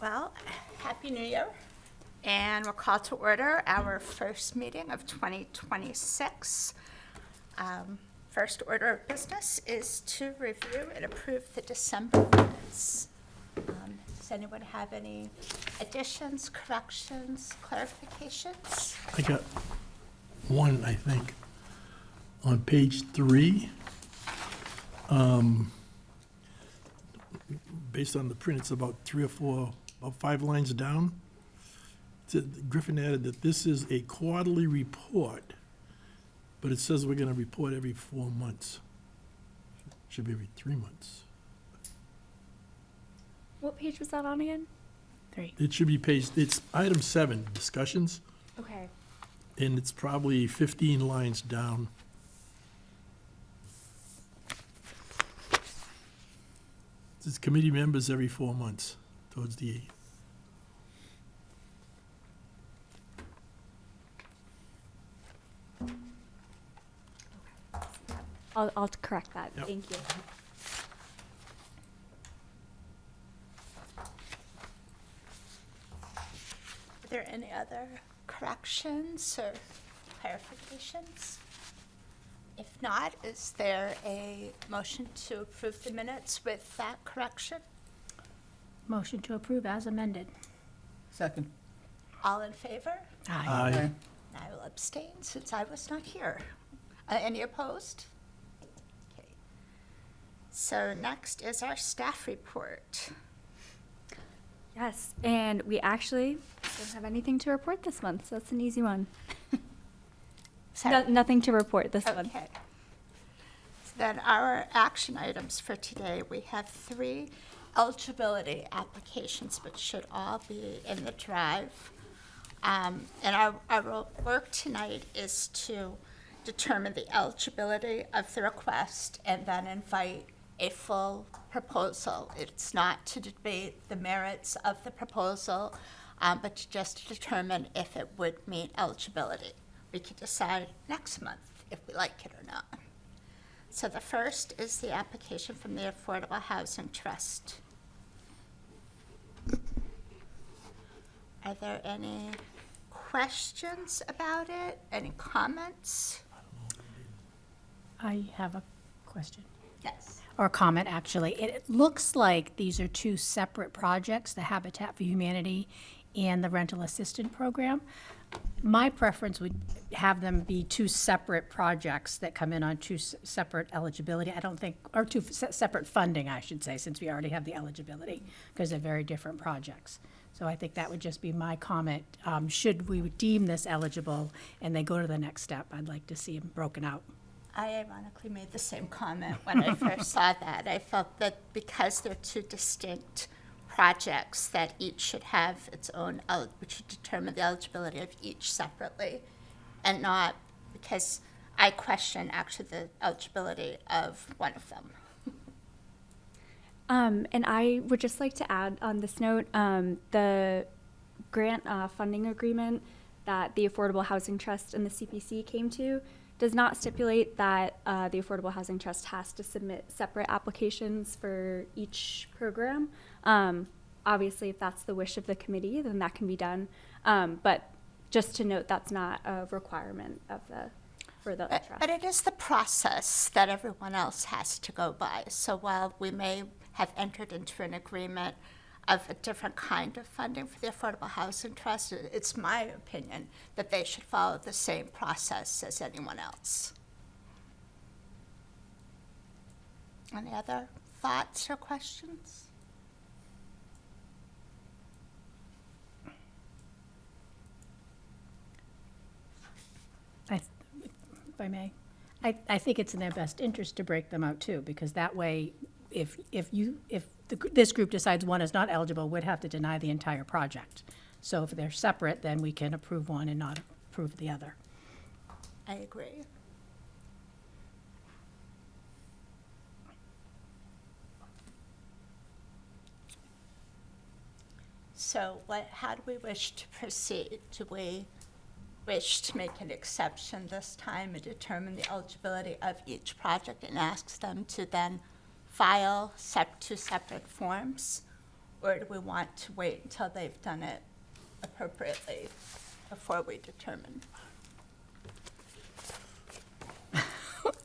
Well, Happy New Year. And we'll call to order our first meeting of 2026. First order of business is to review and approve the December minutes. Does anyone have any additions, corrections, clarifications? I got one, I think, on page 3. Based on the print, it's about 3 or 4, about 5 lines down. Griffin added that this is a quarterly report, but it says we're going to report every 4 months. Should be every 3 months. What page was that on again? 3. It should be it's item 7, discussions, Okay. and it's probably 15 lines down. It says committee members every 4 months, towards the I'll correct that. Yep. Thank you. Are there any other corrections or clarifications? If not, is there a motion to approve the minutes with that correction? Motion to approve as amended. Second. All in favor? Aye. I will abstain since I was not here. Any opposed? Okay. So next is our staff report. Yes, and we actually don't have anything to report this month, so that's an easy one. Nothing to report this month. Okay. So then our action items for today, we have 3 eligibility applications, which should all be in the drive. And our work tonight is to determine the eligibility of the request and then invite a full proposal. It's not to debate the merits of the proposal, but to just determine if it would meet eligibility. We could decide next month if we like it or not. So the first is the application from the Affordable Housing Trust. Are there any questions about it? Any comments? I have a question, Yes. or comment, actually. It looks like these are 2 separate projects, the Habitat for Humanity and the Rental Assistance Program. My preference would have them be 2 separate projects that come in on 2 separate eligibility. I don't think, or 2 separate funding, I should say, since we already have the eligibility, because they're very different projects. So I think that would just be my comment. Should we deem this eligible and they go to the next step, I'd like to see them broken out. I ironically made the same comment when I first saw that. I felt that because they're 2 distinct projects, that each should have its own, we should determine the eligibility of each separately, and not, because I question actually the eligibility of one of them. And I would just like to add on this note, the grant funding agreement that the Affordable Housing Trust and the CPC came to does not stipulate that the Affordable Housing Trust has to submit separate applications for each program. Obviously, if that's the wish of the committee, then that can be done. But just to note, that's not a requirement of for the trust. But it is the process that everyone else has to go by. So while we may have entered into an agreement of a different kind of funding for the Affordable Housing Trust, it's my opinion that they should follow the same process as anyone else. Any other thoughts or questions? If I may, I think it's in their best interest to break them out too, because that way, if this group decides one is not eligible, we'd have to deny the entire project. So if they're separate, then we can approve one and not approve the other. I agree. So how do we wish to proceed? Do we wish to make an exception this time and determine the eligibility of each project and ask them to then file 2 separate forms? Or do we want to wait until they've done it appropriately before we determine?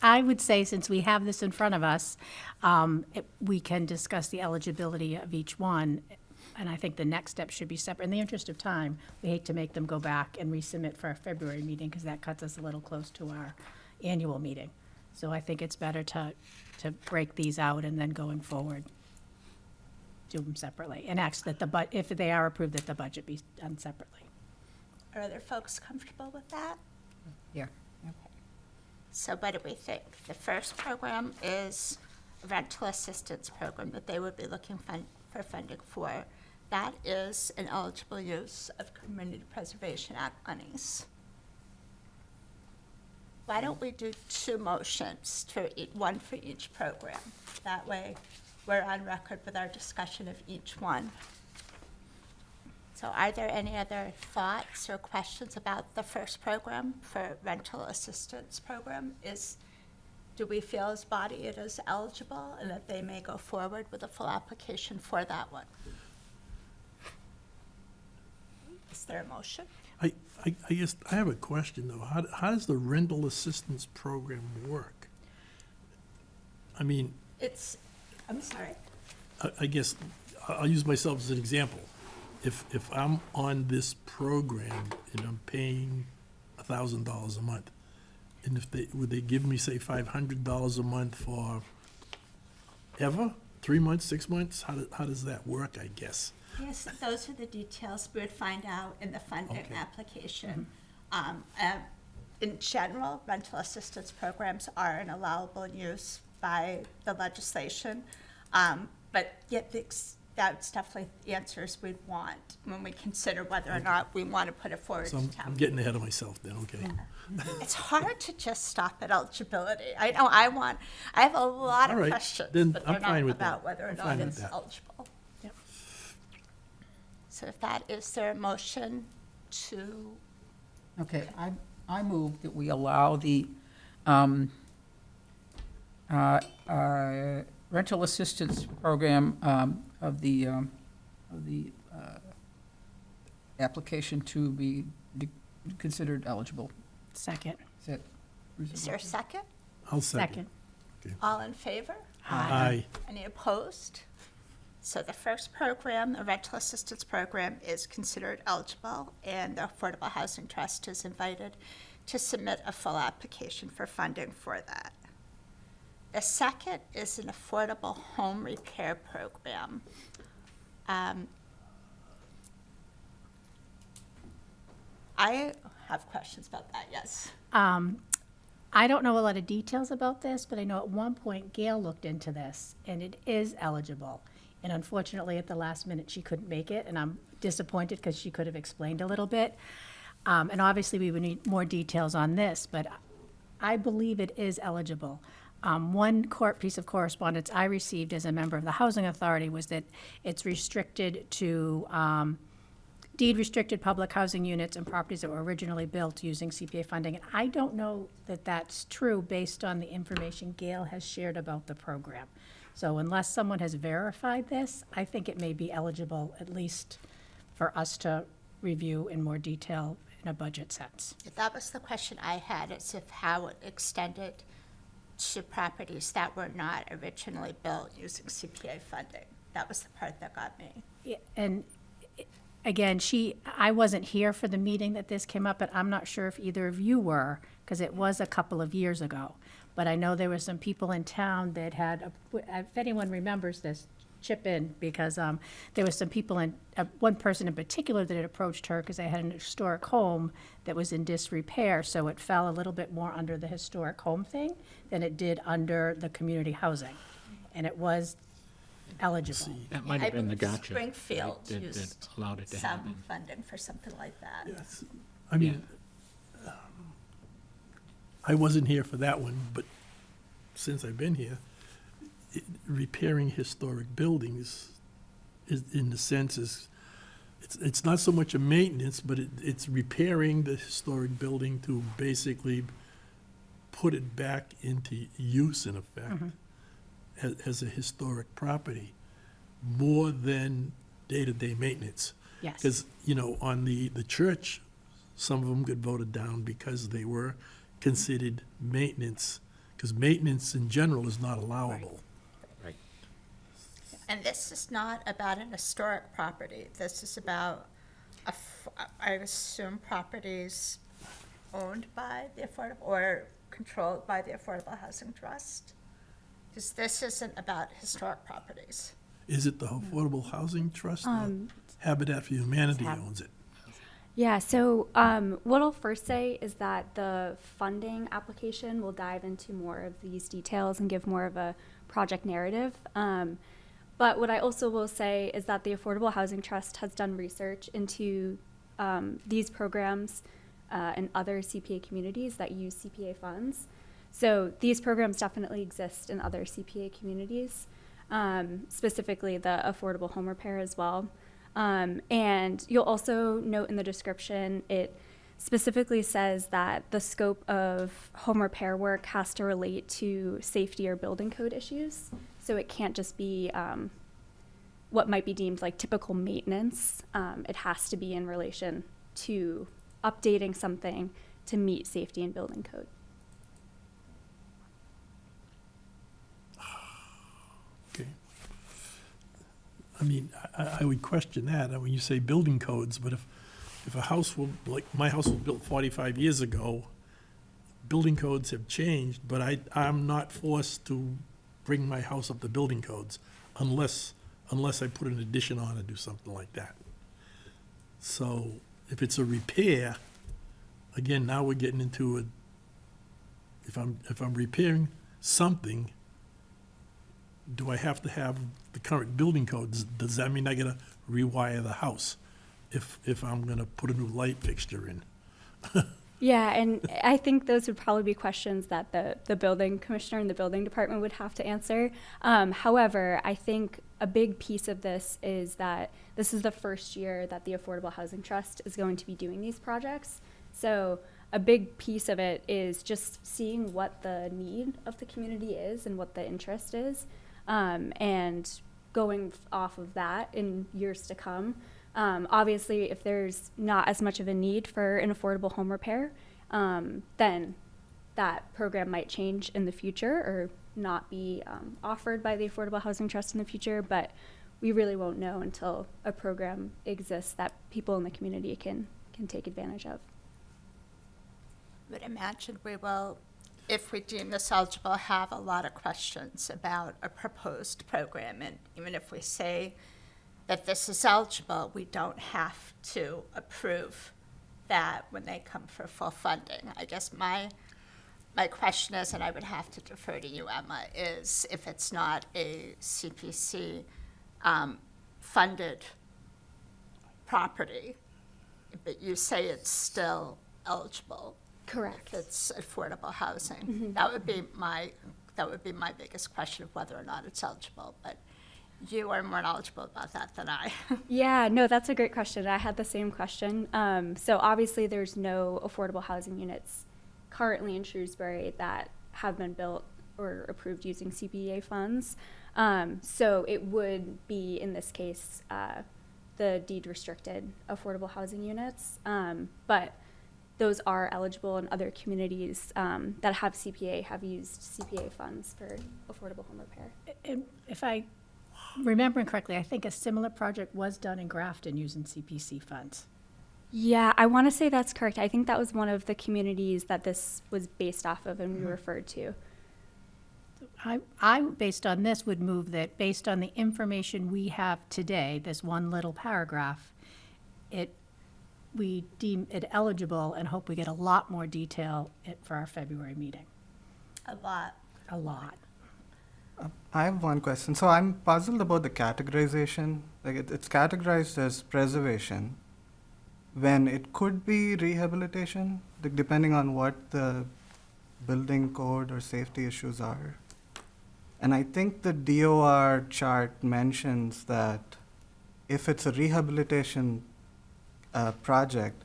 I would say, since we have this in front of us, we can discuss the eligibility of each one, and I think the next step should be separate. In the interest of time, we hate to make them go back and resubmit for our February meeting, because that cuts us a little close to our annual meeting. So I think it's better to break these out, and then going forward, do them separately, and ask that if they are approved, that the budget be done separately. Are other folks comfortable with that? Yeah. So what do we think? The first program is a rental assistance program that they would be looking for funding for. That is an eligible use of Community Preservation Act monies. Why don't we do two motions, one for each program? That way, we're on record with our discussion of each one. So are there any other thoughts or questions about the first program for rental assistance program? Do we feel as body it is eligible and that they may go forward with a full application for that one? Is there a motion? I guess, I have a question, though. How does the rental assistance program work? I mean, I'm sorry. I guess, I'll use myself as an example. If I'm on this program and I'm paying $1,000 a month, and would they give me, say, $500 a month for ever? 3 months, 6 months? How does that work, I guess? Yes, those are the details we would find out in the funding Okay. application. In general, rental assistance programs are an allowable use by the legislation, but yet that's definitely the answers we'd want when we consider whether or not we want to put it forward So to I'm town. getting ahead of myself then, okay. It's hard to just stop at eligibility. I know, I have a lot All of right, questions, then but I'm they're not fine with that. about whether or I'm not fine with it's that. eligible. Yep. So if that, is there a motion to, Okay, I move that we allow the rental assistance program of the application to be considered eligible. Second. Is that is there a second? I'll second. Second. All in favor? Aye. Any opposed? So the first program, the rental assistance program, is considered eligible, and the Affordable Housing Trust is invited to submit a full application for funding for that. The second is an affordable home repair program. I have questions about that, yes. I don't know a lot of details about this, but I know at one point Gail looked into this, and it is eligible. And unfortunately, at the last minute, she couldn't make it, and I'm disappointed because she could have explained a little bit. And obviously, we would need more details on this, but I believe it is eligible. One piece of correspondence I received as a member of the Housing Authority was that it's restricted to deed-restricted public housing units and properties that were originally built using CPA funding. And I don't know that that's true based on the information Gail has shared about the program. So unless someone has verified this, I think it may be eligible, at least for us to review in more detail in a budget sense. That was the question I had, as if how it extended to properties that were not originally built using CPA funding. That was the part that got me. Yeah, and again, I wasn't here for the meeting that this came up, but I'm not sure if either of you were, because it was a couple of years ago. But I know there were some people in town that had, if anyone remembers this, chip in, because there were some people one person in particular that had approached her because they had an historic home that was in disrepair, so it fell a little bit more under the historic home thing than it did under the community housing. And it was eligible. That might have been the believe gotcha. Springfield that used allowed it to some happen. funding for something like that. Yes. I mean, I wasn't here for that one, but since I've been here, repairing historic buildings is, in the sense, it's not so much a maintenance, but it's repairing the historic building to basically put it back into use, in effect, as a historic property, more than day-to-day maintenance. Yes. Because, on the church, some of them got voted down because they were considered maintenance, because maintenance in general is not allowable. And this is not about an historic property. This is about, I assume, properties owned by the Affordable, or controlled by the Affordable Housing Trust? Because this isn't about historic properties. Is it the Affordable Housing Trust? or Habitat for Humanity owns it. Yeah, so what I'll first say is that the funding application will dive into more of these details and give more of a project narrative. But what I also will say is that the Affordable Housing Trust has done research into these programs and other CPA communities that use CPA funds. So these programs definitely exist in other CPA communities, specifically the affordable home repair as well. And you'll also note in the description, it specifically says that the scope of home repair work has to relate to safety or building code issues. So it can't just be what might be deemed like typical maintenance. It has to be in relation to updating something to meet safety and building code. Okay. I mean, I would question that, when you say building codes, but if a house like my house was built 45 years ago, building codes have changed, but I'm not forced to bring my house up to building codes unless I put an addition on or do something like that. So if it's a repair, again, now we're getting into if I'm repairing something, do I have to have the current building codes? Does that mean I gotta rewire the house if I'm gonna put a new light fixture in? Yeah, and I think those would probably be questions that the building commissioner and the building department would have to answer. However, I think a big piece of this is that this is the first year that the Affordable Housing Trust is going to be doing these projects. So a big piece of it is just seeing what the need of the community is and what the interest is, and going off of that in years to come. Obviously, if there's not as much of a need for an affordable home repair, then that program might change in the future or not be offered by the Affordable Housing Trust in the future, but we really won't know until a program exists that people in the community can take advantage of. Would imagine we will, if we deem this eligible, have a lot of questions about a proposed program. And even if we say that this is eligible, we don't have to approve that when they come for full funding. I guess my question is, and I would have to defer to you, Emma, is if it's not a CPC funded property, but you say it's still eligible. Correct. If it's affordable housing. That would be my biggest question of whether or not it's eligible, but you are more knowledgeable about that than I. Yeah, no, that's a great question. I had the same question. So obviously there's no affordable housing units currently in Shrewsbury that have been built or approved using CPA funds. So it would be, in this case, the deed restricted affordable housing units. But those are eligible in other communities that have CPA, have used CPA funds for affordable home repair. And if I remembering correctly, I think a similar project was done in Grafton using CPC funds. Yeah, I want to say that's correct. I think that was one of the communities that this was based off of and we referred to. I, based on this, would move that based on the information we have today, this one little paragraph, we deem it eligible and hope we get a lot more detail for our February meeting. A lot. A lot. I have one question. So I'm puzzled about the categorization. Like it's categorized as preservation when it could be rehabilitation, like depending on what the building code or safety issues are. And I think the DOR chart mentions that if it's a rehabilitation project,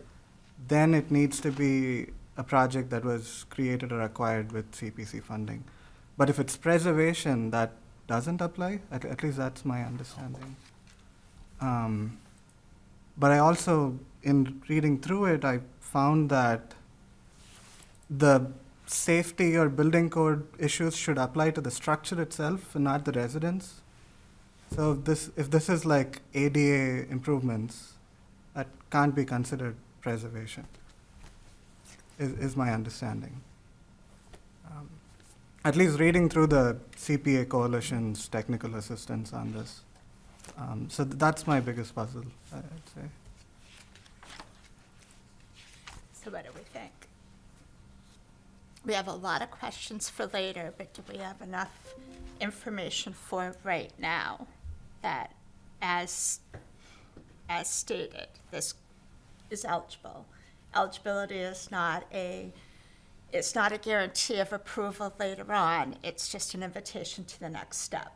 then it needs to be a project that was created or acquired with CPC funding. But if it's preservation, that doesn't apply? At least that's my understanding. But I also, in reading through it, I found that the safety or building code issues should apply to the structure itself and not the residence. So if this is like ADA improvements, that can't be considered preservation, is my understanding. At least reading through the CPA Coalition's technical assistance on this. So that's my biggest puzzle, I'd say. So what do we think? We have a lot of questions for later, but do we have enough information for right now that, as stated, this is eligible? Eligibility is not it's not a guarantee of approval later on. It's just an invitation to the next step.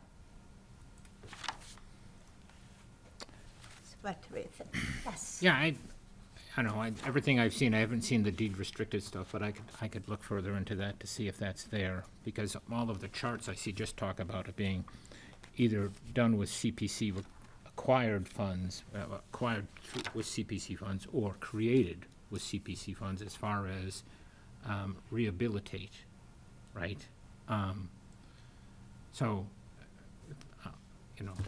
So what do we think? Yes? Yeah, I don't know, everything I've seen, I haven't seen the deed restricted stuff, but I could look further into that to see if that's there, because all of the charts I see just talk about it being either done with CPC acquired funds, acquired with CPC funds, or created with CPC funds as far as rehabilitate, right? So,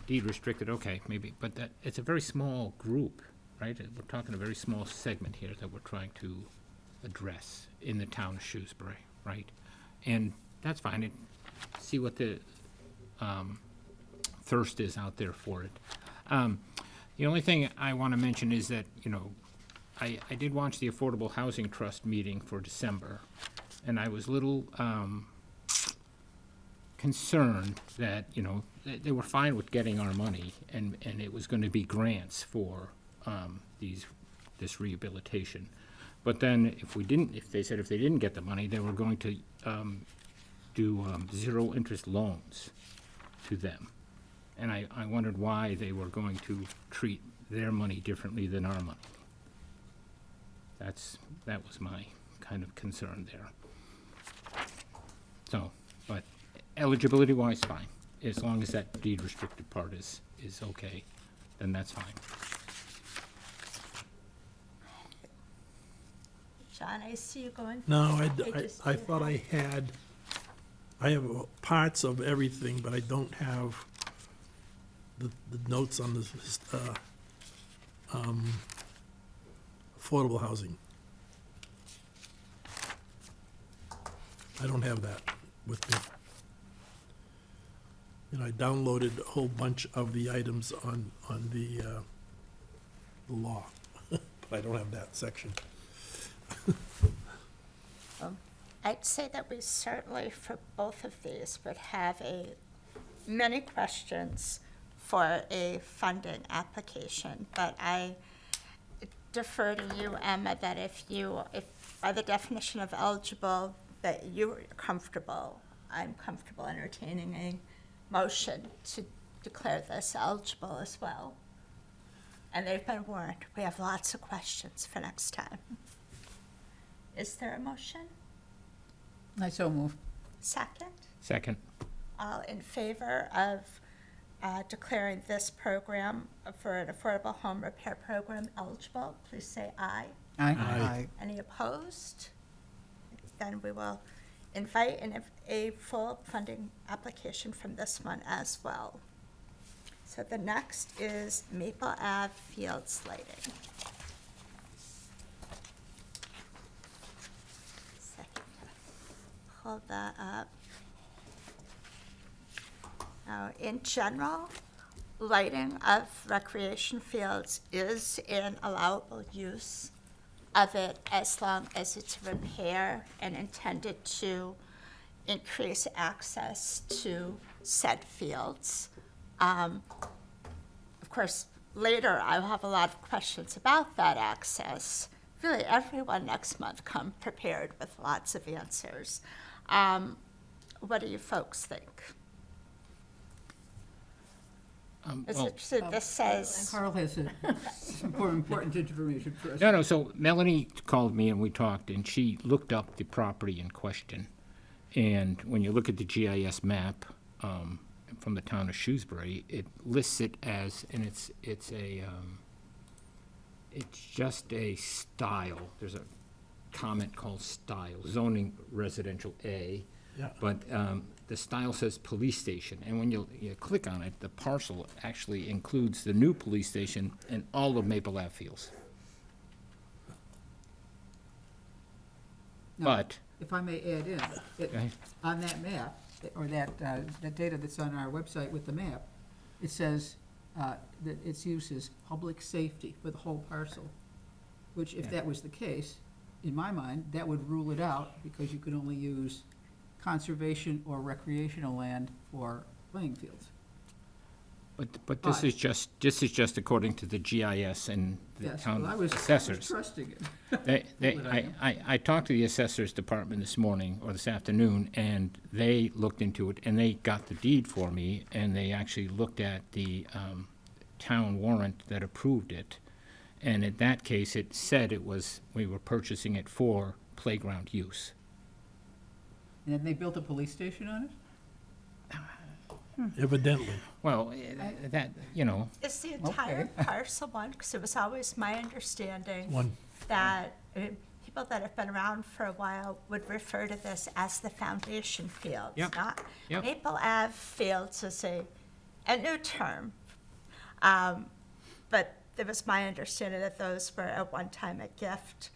deed restricted, okay, maybe, but that, it's a very small group, right? We're talking a very small segment here that we're trying to address in the town of Shrewsbury, right? And that's fine, see what the thirst is out there for it. The only thing I want to mention is that, I did watch the Affordable Housing Trust meeting for December, and I was a little concerned that, they were fine with getting our money, and it was going to be grants for this rehabilitation. But then if they said if they didn't get the money, they were going to do zero interest loans to them. And I wondered why they were going to treat their money differently than our money. That was my kind of concern there. So, but eligibility-wise, fine. As long as that deed restricted part is okay, then that's fine. John, I see you going. No, pages I two. thought I have parts of everything, but I don't have the notes on this, affordable housing. I don't have that with me. I downloaded a whole bunch of the items on the law, but I don't have that section. I'd say that we certainly, for both of these, would have many questions for a funding application, but I defer to you, Emma, that if by the definition of eligible, that you're comfortable, I'm comfortable entertaining a motion to declare this eligible as well. And they've been warned. We have lots of questions for next time. Is there a motion? I so move. Second? Second. All in favor of declaring this program for an affordable home repair program eligible, please say aye. Aye. Any opposed? Then we will invite a full funding application from this one as well. So the next is Maple Ave Fields Lighting. Second, pull that up. Now, in general, lighting of recreation fields is an allowable use of it as long as it's repair and intended to increase access to said fields. Of course, later I'll have a lot of questions about that access. Really, everyone next month come prepared with lots of answers. What do you folks think? Well, This says, Carl has some more important information for us. no, so Melanie called me and we talked, and she looked up the property in question. And when you look at the GIS map, from the town of Shrewsbury, it lists it as, and it's just a style. There's a comment called style, zoning residential A. Yeah. But the style says police station, and when you click on it, the parcel actually includes the new police station and all of Maple Ave Fields. Now, But, If I may add in, Okay. on that map, or that data that's on our website with the map, it says that its use is public safety for the whole parcel, which if that was the case, in my mind, that would rule it out, because you could only use conservation or recreational land for playing fields. but this is just according to the GIS and the Yes, town well, I was assessors. trusting it. I talked to the assessors department this morning, or this afternoon, and they looked into it, and they got the deed for me, and they actually looked at the town warrant that approved it. And in that case, it said we were purchasing it for playground use. And then they built a police station on it? Evidently. Well, that, Is the entire parcel one? Because it was always my understanding One, that people that have been around for a while would refer to this as the foundation fields. Yep. Not Yep. Maple Ave Fields is a new term. But it was my understanding that those were at one time a gift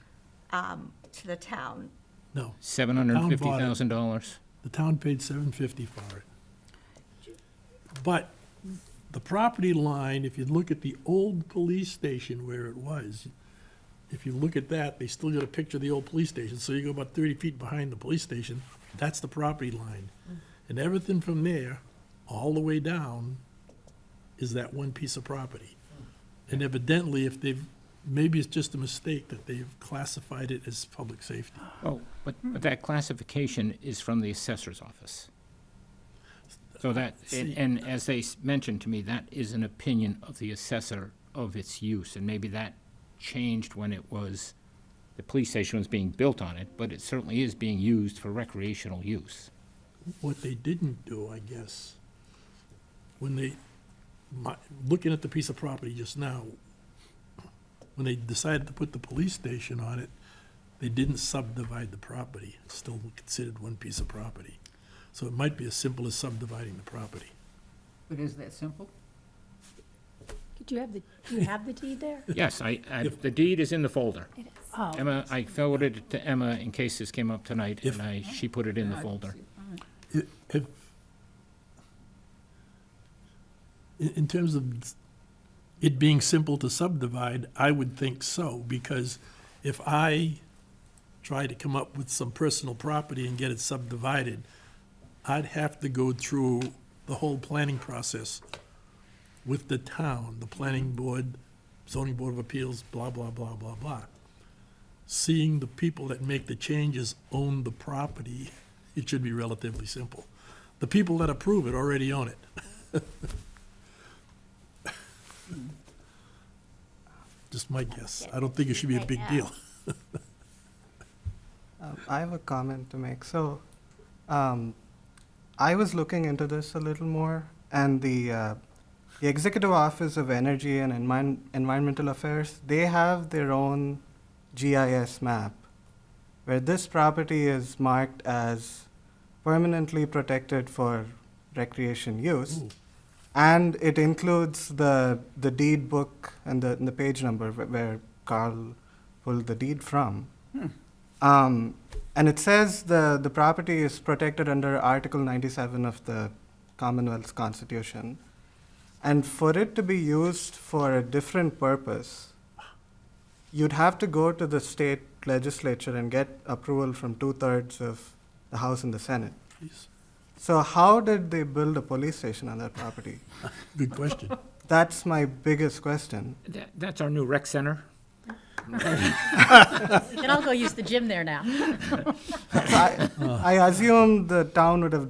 to the town. no. $750,000. The town paid $750 for it. But the property line, if you look at the old police station where it was, if you look at that, they still got a picture of the old police station. So you go about 30 feet behind the police station, that's the property line. And everything from there, all the way down, is that one piece of property. And evidently, maybe it's just a mistake that they've classified it as public safety. Oh, but that classification is from the assessor's office. So that, and as they mentioned to me, that is an opinion of the assessor of its use, and maybe that changed when the police station was being built on it, but it certainly is being used for recreational use. What they didn't do, I guess, when looking at the piece of property just now, when they decided to put the police station on it, they didn't subdivide the property. It's still considered one piece of property. So it might be as simple as subdividing the property. But is that simple? Do you have the deed there? Yes, the deed is in the folder. It is. Oh, Emma, I forwarded it to Emma in case this came up tonight, If- and she put it in the folder. If, in terms of it being simple to subdivide, I would think so, because if I try to come up with some personal property and get it subdivided, I'd have to go through the whole planning process with the town, the planning board, zoning board of appeals, blah, blah, blah, blah, blah. Seeing the people that make the changes own the property, it should be relatively simple. The people that approve it already own it. Just my guess. I don't think it should be a big deal. I have a comment to make. So, I was looking into this a little more, and the Executive Office of Energy and Environmental Affairs, they have their own GIS map, where this property is marked as permanently protected for recreation use. Ooh. And it includes the deed book and the page number where Carl pulled the deed from. And it says the property is protected under Article 97 of the Commonwealth's Constitution. And for it to be used for a different purpose, you'd have to go to the state legislature and get approval from 2/3 of the House and the Senate. Please. So how did they build a police station on that property? Good question. That's my biggest question. That's our new rec center. we can all go use the gym there now. I assume the town would have,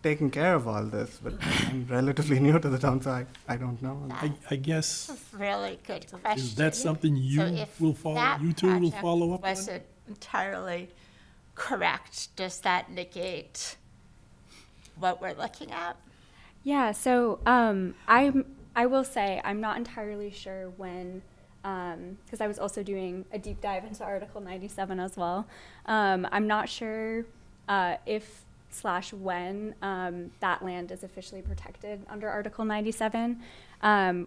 taken care of all this, but I'm relatively new to the town, so I don't know. I guess, Really good question. is that something So you if will follow, that you two will project follow up on? wasn't entirely correct, does that negate what we're looking at? Yeah, so I will say I'm not entirely sure when, because I was also doing a deep dive into Article 97 as well. I'm not sure if / when that land is officially protected under Article 97.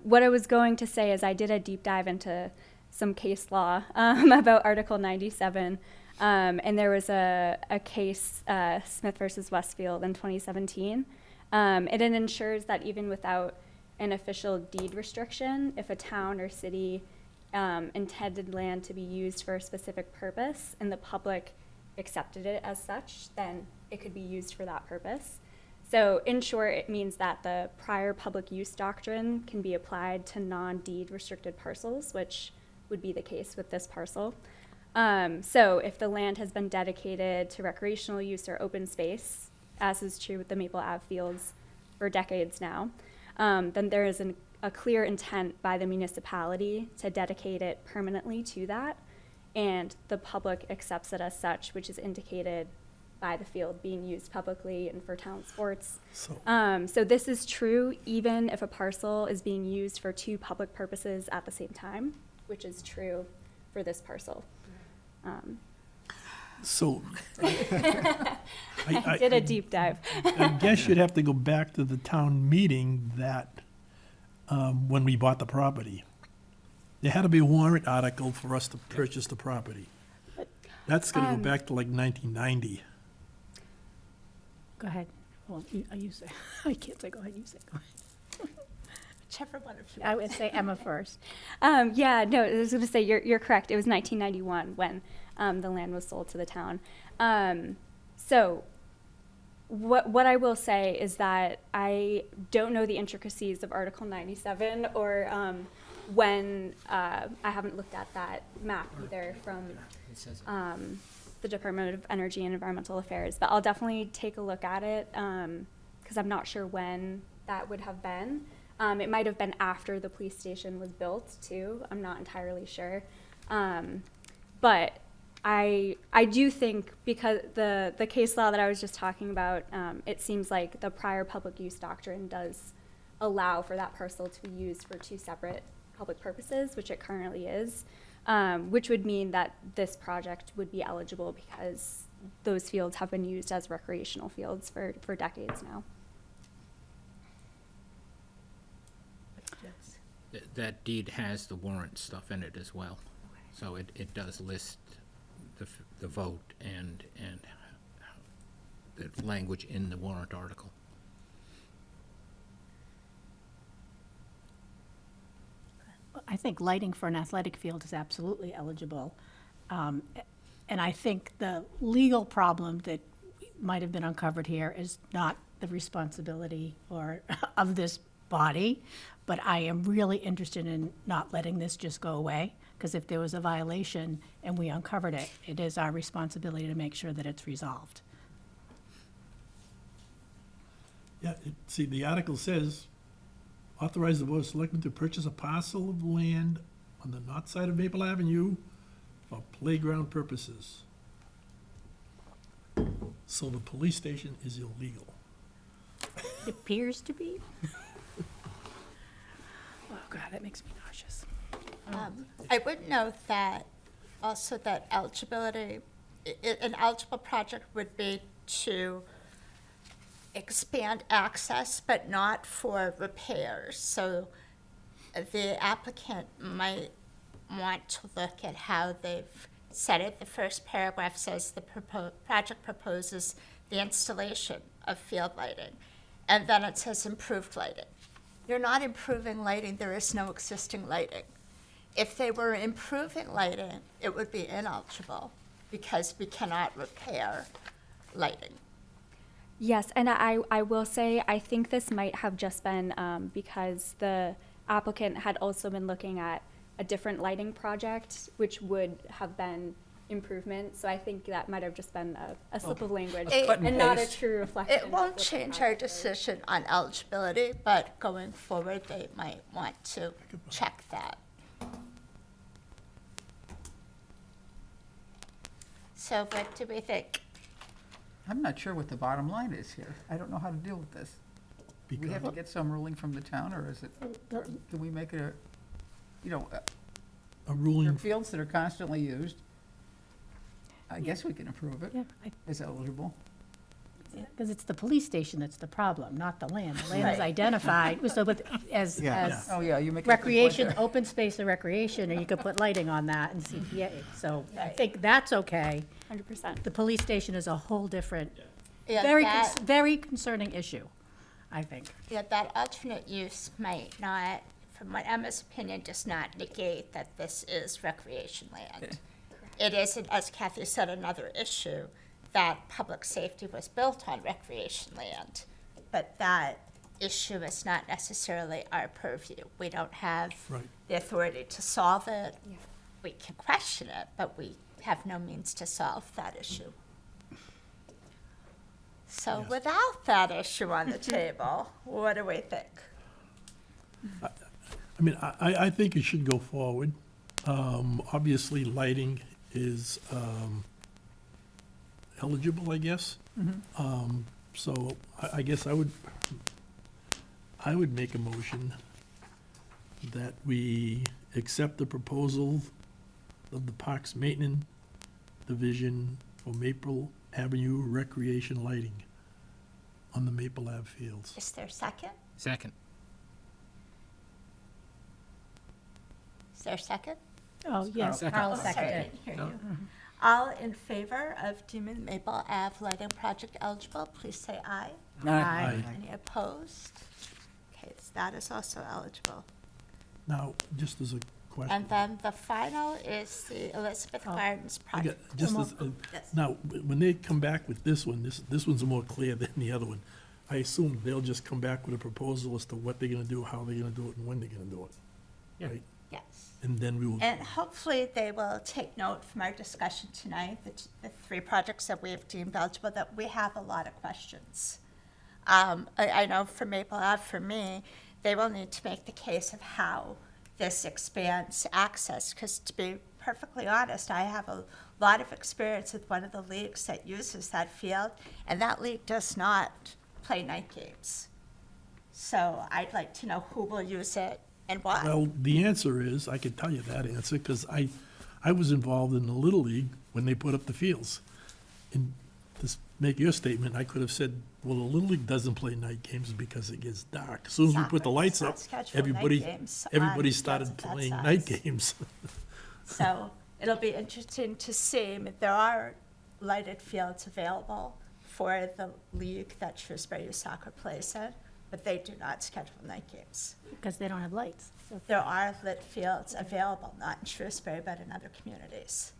What I was going to say is I did a deep dive into some case law about Article 97. And there was a case, Smith versus Westfield in 2017. And it ensures that even without an official deed restriction, if a town or city intended land to be used for a specific purpose and the public accepted it as such, then it could be used for that purpose. So in short, it means that the prior public use doctrine can be applied to non-deed restricted parcels, which would be the case with this parcel. So if the land has been dedicated to recreational use or open space, as is true with the Maple Ave fields for decades now, then there is a clear intent by the municipality to dedicate it permanently to that, and the public accepts it as such, which is indicated by the field being used publicly and for town sports. So this is true even if a parcel is being used for two public purposes at the same time, which is true for this parcel. So, I did a deep dive. I guess you'd have to go back to the town meeting that, when we bought the property. There had to be a warrant article for us to purchase the property. That's gonna go back to like 1990. Go ahead. Well, you say, I can't say, go ahead, you say, go ahead. Whichever one of you. I would say Emma first. Yeah, no, I was going to say you're correct. It was 1991 when the land was sold to the town. So what I will say is that I don't know the intricacies of Article 97 or when I haven't looked at that map either from the Department of Energy and Environmental Affairs, but I'll definitely take a look at it because I'm not sure when that would have been. It might have been after the police station was built too. I'm not entirely sure. But I do think because the case law that I was just talking about, it seems like the prior public use doctrine does allow for that parcel to be used for two separate public purposes, which it currently is, which would mean that this project would be eligible because those fields have been used as recreational fields for decades now. That deed has the warrant stuff in it as well. So it does list the vote and the language in the warrant article. I think lighting for an athletic field is absolutely eligible. And I think the legal problem that might have been uncovered here is not the responsibility of this body, but I am really interested in not letting this just go away, because if there was a violation and we uncovered it, it is our responsibility to make sure that it's resolved. Yeah, see, the article says, authorize the Board of Selectmen to purchase a parcel of land on the north side of Maple Avenue for playground purposes. So the police station is illegal. It appears to be. Oh, God, that makes me nauseous. I would note that also that eligibility, an eligible project would be to expand access, but not for repairs. So the applicant might want to look at how they've said it. The first paragraph says the project proposes the installation of field lighting, and then it says improved lighting. You're not improving lighting, there is no existing lighting. If they were improving lighting, it would be ineligible because we cannot repair lighting. Yes, and I will say, I think this might have just been because the applicant had also been looking at a different lighting project, which would have been improvement. So I think that might have just been a slip of language Cut and not a true reflection. It of won't what the change our project is. decision on eligibility, but going forward, they might want to check that. So what do we think? I'm not sure what the bottom line is here. I don't know how to deal with this. Do we have to because, get some ruling from the town, or is it, can we make it a, you know, a there are ruling, fields that are constantly used. I guess we can approve it Yeah, as eligible. because it's the police station that's the problem, not the land. The land is Right. identified, so with, as, Yeah. as Oh, yeah, you make a good point recreation, there. open space of recreation, and you could put lighting on that in CPA. So I think that's okay. 100%. The police station is a whole different, Yeah, very, that- very concerning issue, I think. Yeah, that alternate use might not, from what Emma's opinion, does not negate that this is recreation land. It isn't, as Kathy said, another issue, that public safety was built on recreation land. But that issue is not necessarily our purview. We don't have right. the authority to solve it. We can question it, but we have no means to solve that issue. So Yes. without that issue on the table, what do we think? I mean, I think it should go forward. Obviously, lighting is eligible, I guess. So I guess I would make a motion that we accept the proposal of the Parks Maintenance Division for Maple Avenue recreation lighting on the Maple Ave fields. Is there a second? Second. Is there a second? Oh, yes, Second. Carl Oh, sorry, I seconded. didn't hear No. you. All in favor of deeming Maple Ave lighting project eligible, please say aye. Aye. Any opposed? Okay, so that is also eligible. Now, just as a question. And then the final is the Elizabeth Gardens I got- project. just as, Yes. now, when they come back with this one, this one's more clear than the other one. I assume they'll just come back with a proposal as to what they're gonna do, how they're gonna do it, and when they're gonna do it. Yeah. Right? Yes. And then we will, And hopefully they will take note from our discussion tonight, the three projects that we have deemed eligible, that we have a lot of questions. I know for Maple Ave, for me, they will need to make the case of how this expands access, because to be perfectly honest, I have a lot of experience with one of the leagues that uses that field, and that league does not play night games. So I'd like to know who will use it and why. well, the answer is, I can tell you that answer, because I was involved in the Little League when they put up the fields. And to make your statement, I could have said, well, the Little League doesn't play night games because it gets dark. As soon as we put the Soccer lights does not up, schedule night everybody, games on everybody fields started of that playing size. night games. So it'll be interesting to see. There are lighted fields available for the league that Shrewsbury Youth Soccer plays in, but they do not schedule night games. Because they don't have lights. So There are lit fields available, not in Shrewsbury, but in other communities.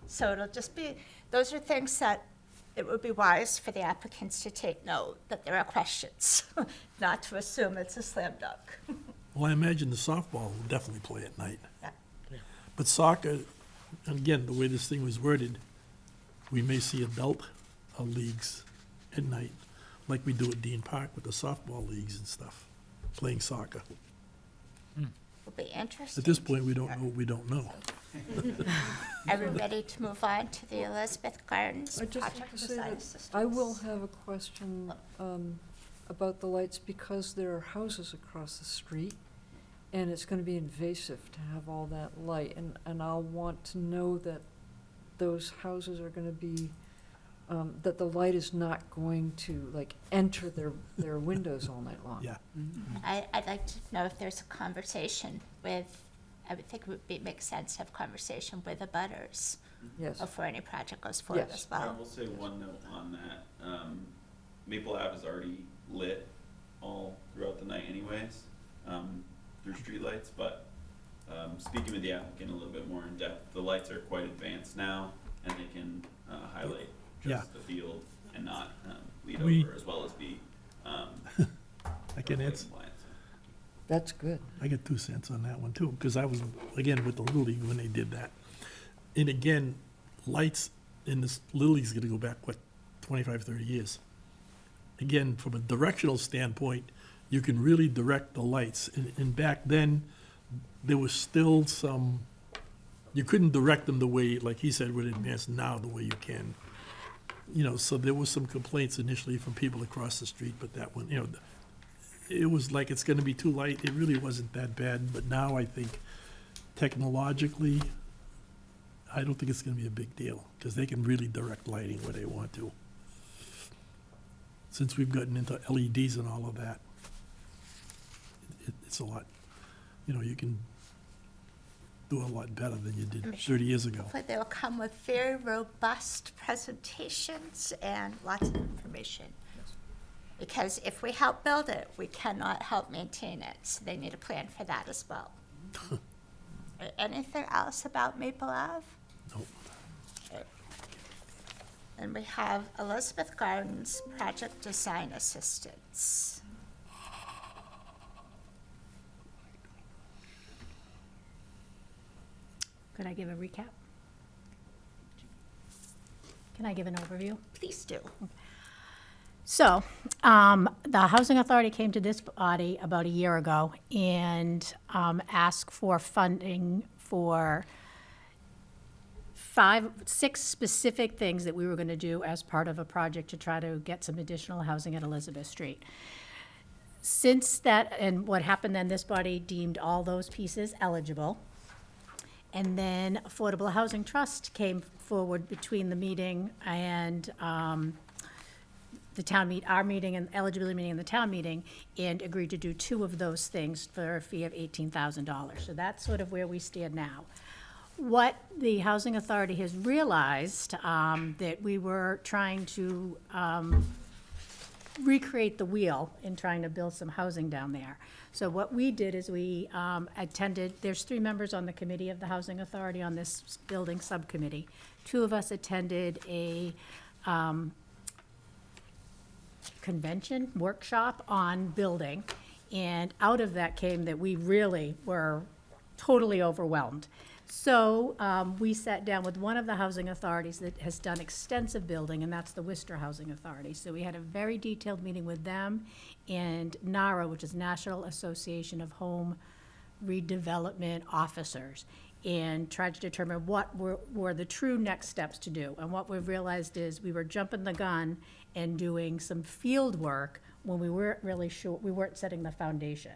So it'll just be, those are things that it would be wise for the applicants to take note, that there are questions, not to assume it's a slam dunk. Well, I imagine the softball will definitely play at night. Yeah. But soccer, and again, the way this thing was worded, we may see adult leagues at night, like we do at Dean Park with the softball leagues and stuff, playing soccer. Will be interesting. At this point, we don't know what we don't know. Are we ready to move on to the Elizabeth Gardens I'd just project like to say design that assistance? I will have a question about the lights because there are houses across the street, and it's gonna be invasive to have all that light, and I'll want to know that those houses are gonna be, that the light is not going to, like, enter their windows all night long. Yeah. I'd like to know if there's a conversation with, I would think it would make sense to have a conversation with the butters Yes, before any project goes forward Yes. as I well. will say one note on that. Maple Ave is already lit all throughout the night anyways, through streetlights, but, speaking with the applicant a little bit more in depth, the lights are quite advanced now, and they can, highlight Yeah. just the field and not, lead We- over as well as be, I can answer, compliant. that's good. I get 2 cents on that one too, because I was, again, with the Little League when they did that. And again, lights in this Little League's gonna go back, what, 25, 30 years? Again, from a directional standpoint, you can really direct the lights. And back then, there was still some, you couldn't direct them the way, like he said, with advanced now, the way you can. You know, so there was some complaints initially from people across the street, but that one, you know, it was like it's gonna be too light. It really wasn't that bad, but now I think technologically, I don't think it's gonna be a big deal, because they can really direct lighting where they want to. Since we've gotten into LEDs and all of that, it's a lot, you can do a lot better than you did 30 years ago. But they'll come with very robust presentations and lots of information. Because if we help build it, we cannot help maintain it, so they need a plan for that as well. Anything else about Maple Ave? Nope. And we have Elizabeth Gardens Project Design Assistance. Could I give a recap? Can I give an overview? Please do. So, the Housing Authority came to this body about a year ago and asked for funding for 6 specific things that we were going to do as part of a project to try to get some additional housing at Elizabeth Street. Since that, and what happened then, this body deemed all those pieces eligible. And then Affordable Housing Trust came forward between the meeting and the town our meeting and eligibility meeting and the town meeting, and agreed to do 2 of those things for a fee of $18,000. So that's sort of where we stand now. What the Housing Authority has realized, that we were trying to recreate the wheel in trying to build some housing down there. So what we did is we attended, there's 3 members on the committee of the Housing Authority on this building subcommittee. 2 of us attended a convention, workshop on building, and out of that came that we really were totally overwhelmed. So we sat down with one of the housing authorities that has done extensive building, and that's the Worcester Housing Authority. So we had a very detailed meeting with them and NARA, which is National Association of Home Redevelopment Officers, and tried to determine what were the true next steps to do. And what we've realized is we were jumping the gun and doing some field work when we weren't really sure, we weren't setting the foundation.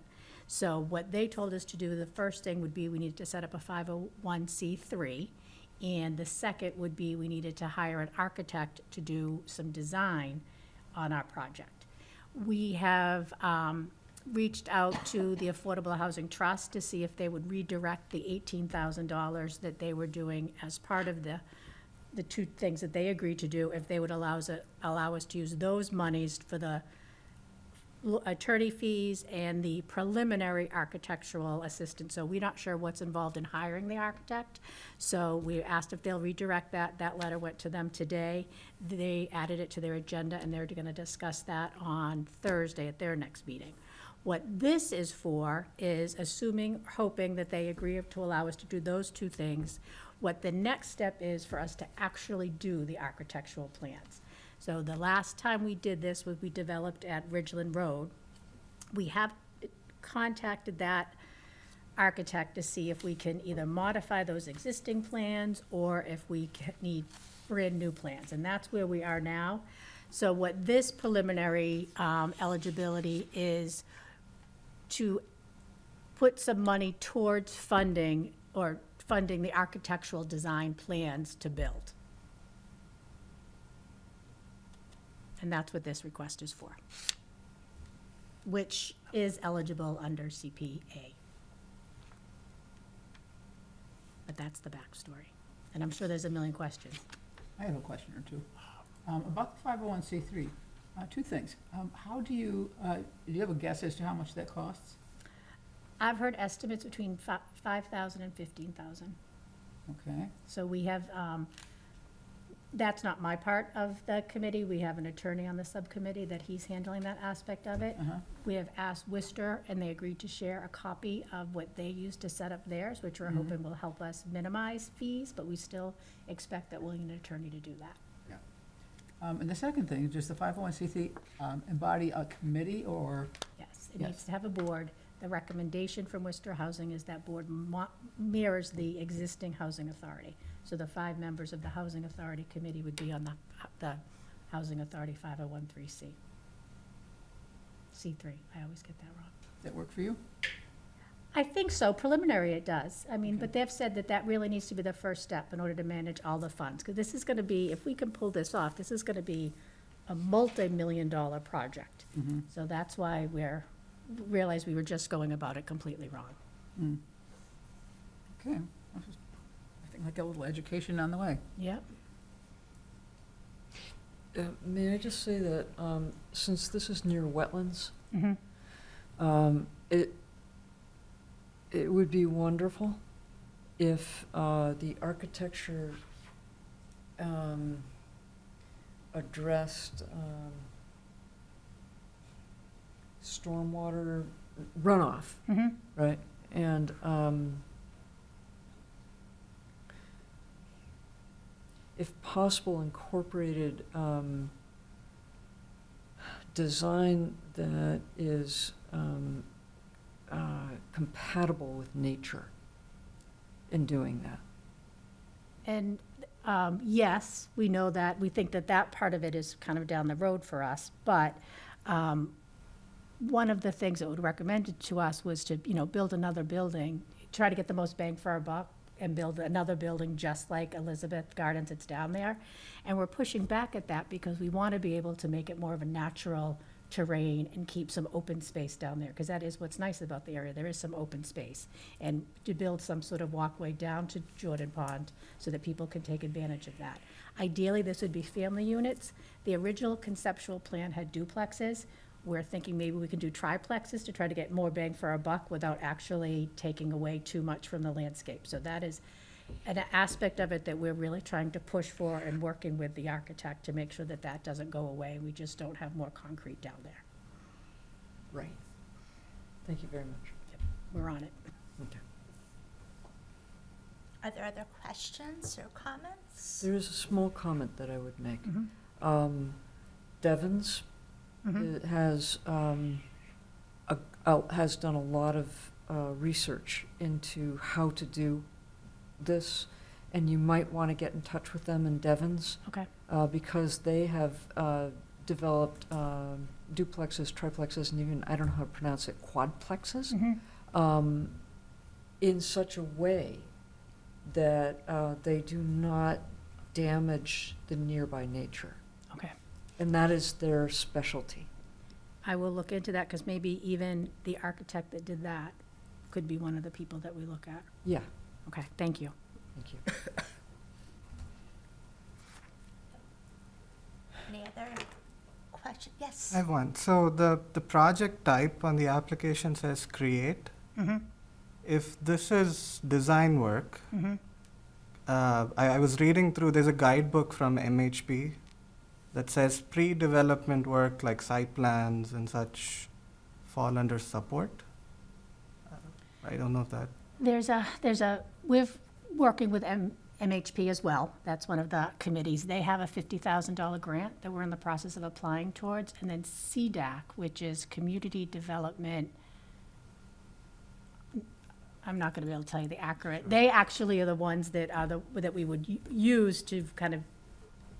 So what they told us to do, the first thing would be we needed to set up a 501c3, and the second would be we needed to hire an architect to do some design on our project. We have reached out to the Affordable Housing Trust to see if they would redirect the $18,000 that they were doing as part of the 2 things that they agreed to do, if they would allow us to use those monies for the attorney fees and the preliminary architectural assistance. So we're not sure what's involved in hiring the architect. So we asked if they'll redirect that. That letter went to them today. They added it to their agenda, and they're going to discuss that on Thursday at their next meeting. What this is for is hoping that they agree to allow us to do those 2 things. What the next step is for us to actually do the architectural plans. So the last time we did this was we developed at Ridgeland Road. We have contacted that architect to see if we can either modify those existing plans or if we need brand-new plans, and that's where we are now. So what this preliminary eligibility is to put some money towards funding the architectural design plans to build. And that's what this request is for, which is eligible under CPA. But that's the backstory. And I'm sure there's a million questions. I have a question or 2. About the 501c3, 2 things. How do you have a guess as to how much that costs? I've heard estimates between $5,000 and $15,000. Okay. So we have, that's not my part of the committee. We have an attorney on the subcommittee that he's handling that aspect of it. We have asked Worcester, and they agreed to share a copy of what they used to set up theirs, which we're hoping will help us minimize fees, but we still expect that we'll need an attorney to do that. And the second thing, does the 501c3 embody a committee or? Yes, it Yes. needs to have a board. The recommendation from Worcester Housing is that board mirrors the existing housing authority. So the 5 members of the Housing Authority Committee would be on the Housing Authority 501(c)(3). C3. I always get that wrong. Does that work for you? I think so. Preliminary, it does. I mean, Okay. but they've said that that really needs to be the first step in order to manage all the funds. Because this is going to be, if we can pull this off, this is going to be a multi-million-dollar project. Mm-hmm. So that's why realized we were just going about it completely wrong. Okay. I think like a little education on the way. Yep. May I just say that, since this is near wetlands, Mm-hmm. it would be wonderful if the architecture addressed stormwater runoff, Mm-hmm. right? And if possible, incorporated design that is compatible with nature in doing that. And yes, we know that, we think that that part of it is kind of down the road for us, but one of the things that was recommended to us was to, build another building, try to get the most bang for our buck, and build another building just like Elizabeth Gardens, it's down there. And we're pushing back at that because we want to be able to make it more of a natural terrain and keep some open space down there, because that is what's nice about the area, there is some open space. And to build some sort of walkway down to Jordan Pond so that people can take advantage of that. Ideally, this would be family units. The original conceptual plan had duplexes. We're thinking maybe we can do triplexes to try to get more bang for our buck without actually taking away too much from the landscape. So that is an aspect of it that we're really trying to push for and working with the architect to make sure that that doesn't go away. We just don't have more concrete down there. Right. Thank you very much. We're on it. Okay. Are there other questions or comments? There is a small comment that I would make. Mhm. Devon's Mhm. it has done a lot of research into how to do this, and you might want to get in touch with them in Devon's Okay. because they have developed duplexes, triplexes, and even, I don't know how to pronounce it, quadplexes, Mhm. in such a way that they do not damage the nearby nature. Okay. And that is their specialty. I will look into that because maybe even the architect that did that could be one of the people that we look at. Yeah, Okay, thank you. thank you. Any other question? Yes. I have one. So the project type on the application says create. Mm-hmm. If this is design work, Mm-hmm. I was reading through, there's a guidebook from MHP that says pre-development work like site plans and such fall under support. I don't know if that, We're working with MHP as well. That's one of the committees. They have a $50,000 grant that we're in the process of applying towards. And then CDAC, which is Community Development, I'm not gonna be able to tell you the accurate. They actually are the ones that that we would use to kind of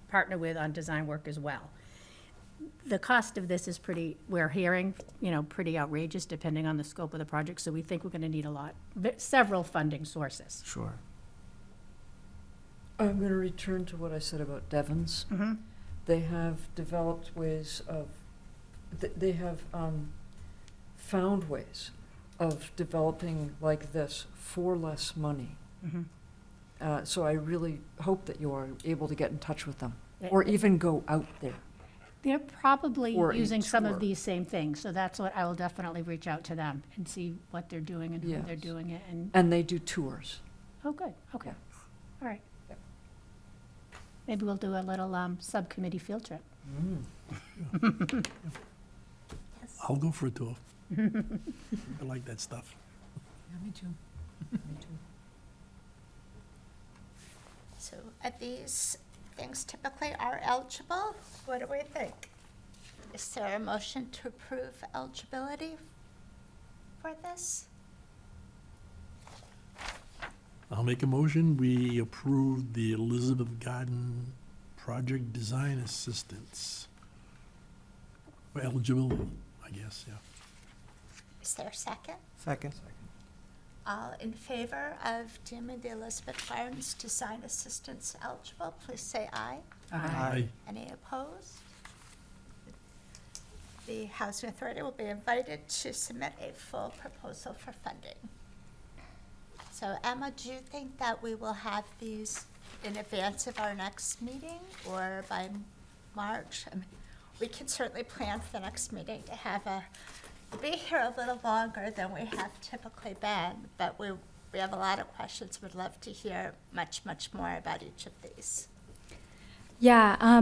partner with on design work as well. The cost of this is we're hearing, pretty outrageous depending on the scope of the project, so we think we're gonna need several funding sources. sure. I'm going to return to what I said about Devon's. Mm-hmm. They have developed ways of, they have found ways of developing like this for less money. Mm-hmm. So I really hope that you are able to get in touch with them, Yeah. or even go out there. They're probably Or a using some tour. of these same things, so that's what, I will definitely reach out to them and see what they're doing and who they're Yes. doing it, and, And they do tours. oh, good, okay, Yeah. all right. Yep. Maybe we'll do a little subcommittee field trip. Yes. I'll go for a tour. I like that stuff. Yeah, me too. Me too. So are these things typically are eligible? What do we think? Is there a motion to approve eligibility for this? I'll make a motion, we approve the Elizabeth Garden Project Design Assistance. For eligibility, I guess, yeah. Is there a second? Second. All in favor of deeming the Elizabeth Gardens design assistance eligible, please say aye. Aye. Any opposed? The Housing Authority will be invited to submit a full proposal for funding. So Emma, do you think that we will have these in advance of our next meeting or by March? I mean, we can certainly plan for the next meeting to have be here a little longer than we have typically been, but we have a lot of questions. Would love to hear much more about each of these. Yeah,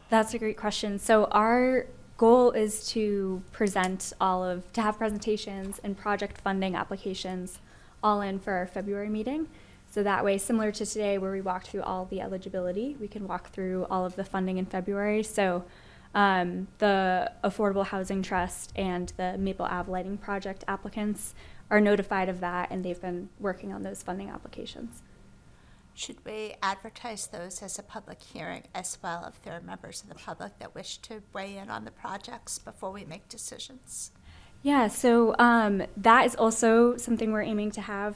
that's a great question. So our goal is to have presentations and project funding applications all in for our February meeting. So that way, similar to today where we walked through all the eligibility, we can walk through all of the funding in February. So the Affordable Housing Trust and the Maple Ave Lighting Project applicants are notified of that, and they've been working on those funding applications. Should we advertise those as a public hearing as well if there are members of the public that wish to weigh in on the projects before we make decisions? Yeah, so that is also something we're aiming to have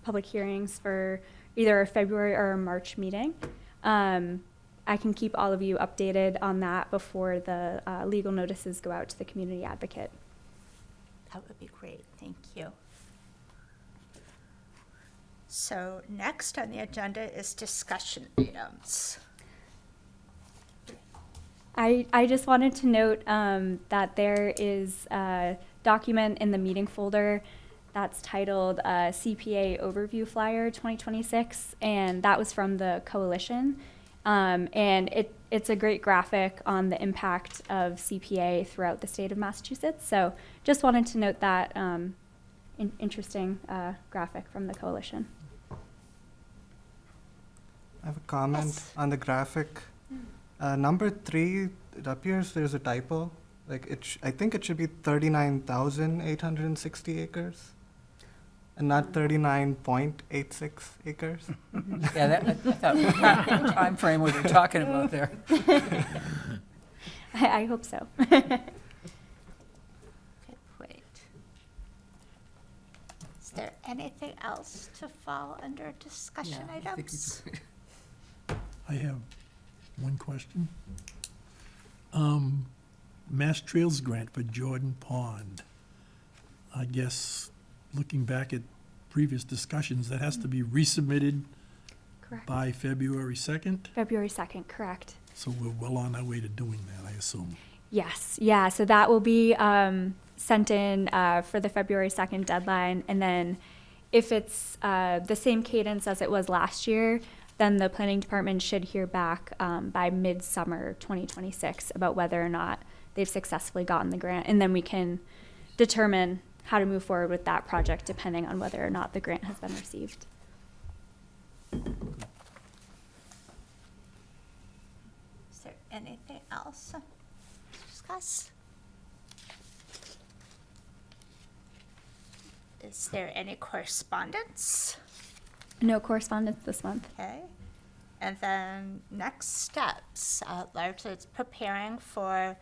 public hearings for either a February or a March meeting. I can keep all of you updated on that before the legal notices go out to the community advocate. That would be great, thank you. So next on the agenda is discussion items. I just wanted to note that there is a document in the meeting folder that's titled CPA Overview Flyer 2026, and that was from the coalition. And it's a great graphic on the impact of CPA throughout the state of Massachusetts. So just wanted to note that interesting graphic from the coalition. I have a comment Yes. on the graphic. Number 3, it appears there's a typo. Like I think it should be 39,860 acres, and not 39.86 acres. Yeah, I thought, what time frame were they talking about there? I hope so. Good point. Is there anything else to fall under discussion Yeah, I think items? I have one question. Mass Trails grant for Jordan Pond. I guess, looking back at previous discussions, that has to be resubmitted Correct. by February 2nd, February 2nd, correct. so we're well on our way to doing that, I assume. Yes, yeah, so that will be sent in for the February 2nd deadline. And then if it's the same cadence as it was last year, then the planning department should hear back by midsummer 2026 about whether or not they've successfully gotten the grant. And then we can determine how to move forward with that project depending on whether or not the grant has been received. Is there anything else to discuss? Is there any correspondence? No correspondence this month. Okay. And then next steps, largely it's preparing for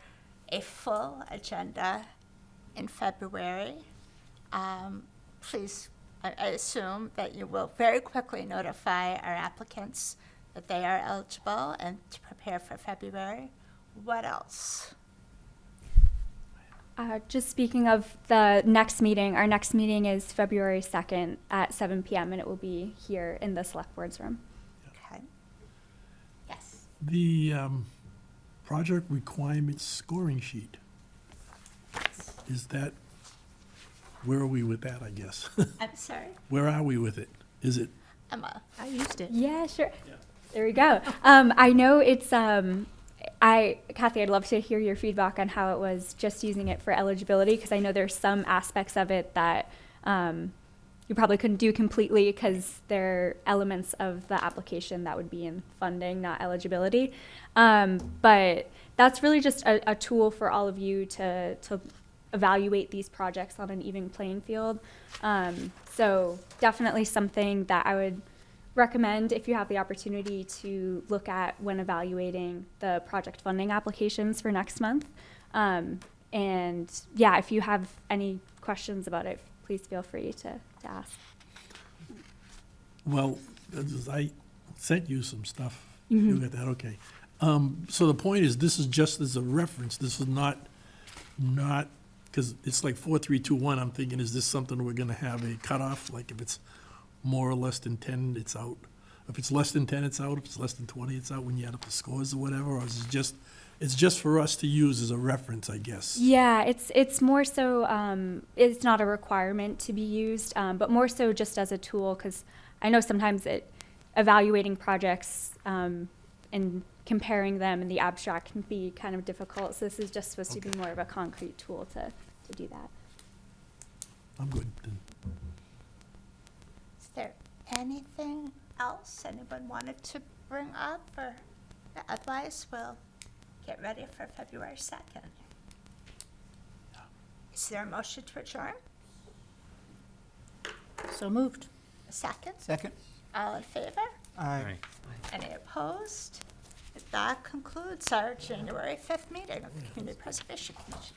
a full agenda in February. Please, I assume that you will very quickly notify our applicants that they are eligible and to prepare for February. What else? Just speaking of the next meeting, our next meeting is February 2nd at 7 p.m. and it will be here in the select board's room. Okay. Yes. The project requirements scoring sheet, is that, where are we with that, I guess? I'm sorry, Where are we with it? Is it, Emma. I used it. Yeah, sure. There we go. I know it's, Kathy, I'd love to hear your feedback on how it was just using it for eligibility, because I know there's some aspects of it that you probably couldn't do completely because there are elements of the application that would be in funding, not eligibility. But that's really just a tool for all of you to evaluate these projects on an even playing field. So definitely something that I would recommend if you have the opportunity to look at when evaluating the project funding applications for next month. And yeah, if you have any questions about it, please feel free to ask. Well, I sent you some stuff. You got that, okay. So the point is, this is just as a reference, this is not, because it's like 4321, I'm thinking, is this something we're gonna have a cutoff? Like if it's more or less than 10, it's out? If it's less than 10, it's out? If it's less than 20, it's out when you add up the scores or whatever? Or is it just, it's just for us to use as a reference, I guess? Yeah, it's more so, it's not a requirement to be used, but more so just as a tool, because I know sometimes evaluating projects and comparing them in the abstract can be kind of difficult. So this is just supposed to be more of a concrete tool to do that. I'm good then. Is there anything else anyone wanted to bring up, or otherwise we'll get ready for February 2nd? Is there a motion to adjourn? So moved. A second? Second? All in favor? I Any opposed? That concludes our January 5th meeting of the Community Preservation Commission.